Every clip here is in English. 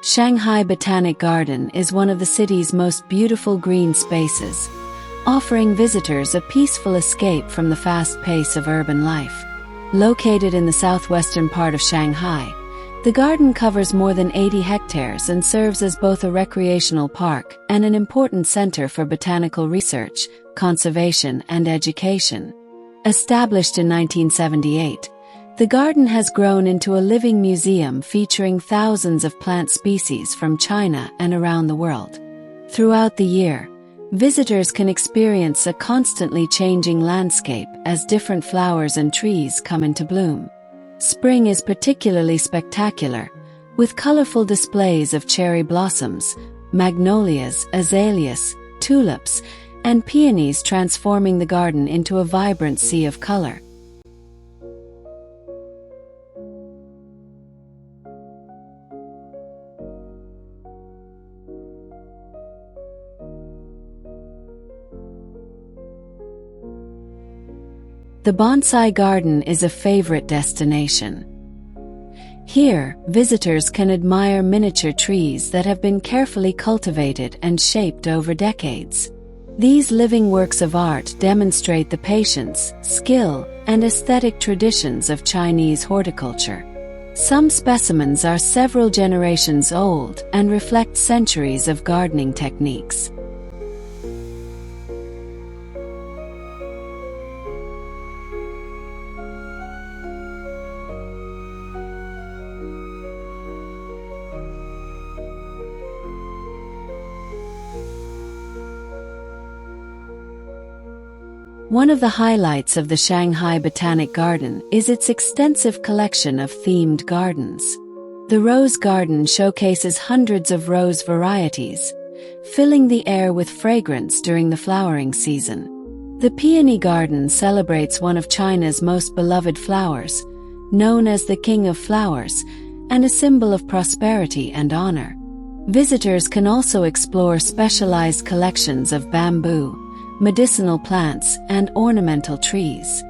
Shanghai Botanic Garden is one of the city's most beautiful green spaces, offering visitors a peaceful escape from the fast pace of urban life. Located in the southwestern part of Shanghai, the garden covers more than 80 hectares and serves as both a recreational park and an important center for botanical research, conservation, and education. Established in 1978, the garden has grown into a living museum featuring thousands of plant species from China and around the world. Throughout the year, visitors can experience a constantly changing landscape as different flowers and trees come into bloom. Spring is particularly spectacular, with colorful displays of cherry blossoms, magnolias, azaleas, tulips, and peonies transforming the garden into a vibrant sea of color. The bonsai garden is a favorite destination. Here, visitors can admire miniature trees that have been carefully cultivated and shaped over decades. These living works of art demonstrate the patience, skill, and aesthetic traditions of Chinese horticulture. Some specimens are several generations old and reflect centuries of gardening techniques. One of the highlights of the Shanghai Botanic Garden is its extensive collection of themed gardens. The Rose Garden showcases hundreds of rose varieties, filling the air with fragrance during the flowering season. The Peony Garden celebrates one of China's most beloved flowers, known as the King of Flowers, and a symbol of prosperity and honor. Visitors can also explore specialized collections of bamboo, medicinal plants, and ornamental trees.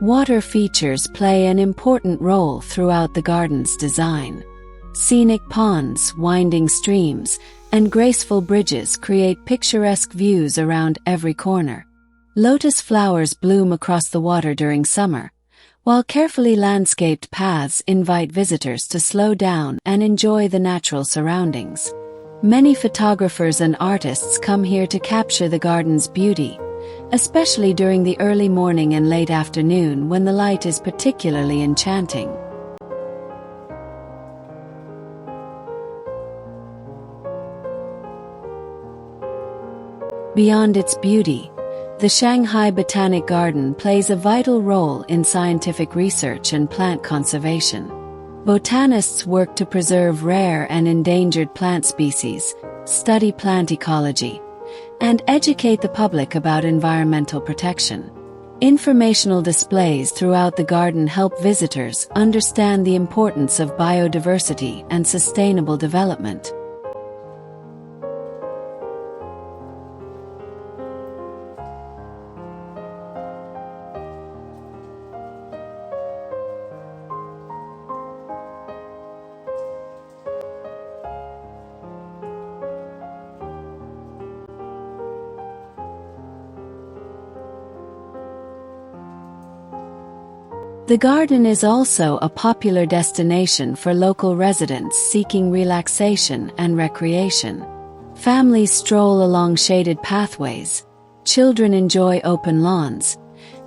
Water features play an important role throughout the garden's design. Scenic ponds, winding streams, and graceful bridges create picturesque views around every corner. Lotus flowers bloom across the water during summer, while carefully landscaped paths invite visitors to slow down and enjoy the natural surroundings. Many photographers and artists come here to capture the garden's beauty, especially during the early morning and late afternoon when the light is particularly enchanting. Beyond its beauty, the Shanghai Botanic Garden plays a vital role in scientific research and plant conservation. Botanists work to preserve rare and endangered plant species, study plant ecology, and educate the public about environmental protection. Informational displays throughout the garden help visitors understand the importance of biodiversity and sustainable development. The garden is also a popular destination for local residents seeking relaxation and recreation. Families stroll along shaded pathways, children enjoy open lawns,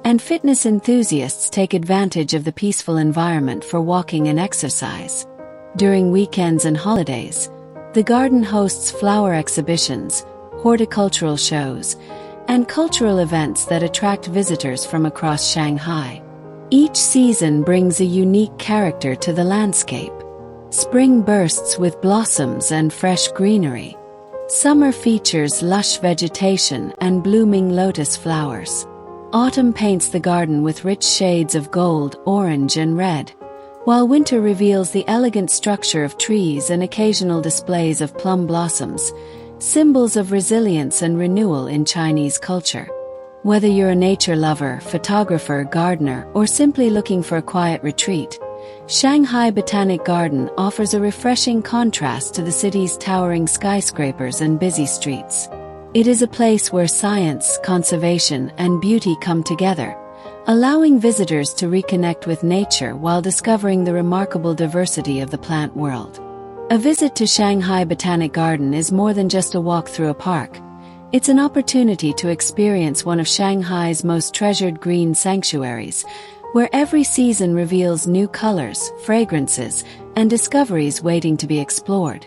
and fitness enthusiasts take advantage of the peaceful environment for walking and exercise. During weekends and holidays, the garden hosts flower exhibitions, horticultural shows, and cultural events that attract visitors from across Shanghai. Each season brings a unique character to the landscape. Spring bursts with blossoms and fresh greenery. Summer features lush vegetation and blooming lotus flowers. Autumn paints the garden with rich shades of gold, orange, and red, while winter reveals the elegant structure of trees and occasional displays of plum blossoms, symbols of resilience and renewal in Chinese culture. Whether you're a nature lover, photographer, gardener, or simply looking for a quiet retreat, Shanghai Botanic Garden offers a refreshing contrast to the city's towering skyscrapers and busy streets. It is a place where science, conservation, and beauty come together, allowing visitors to reconnect with nature while discovering the remarkable diversity of the plant world. A visit to Shanghai Botanic Garden is more than just a walk through a park. It's an opportunity to experience one of Shanghai's most treasured green sanctuaries, where every season reveals new colors, fragrances, and discoveries waiting to be explored.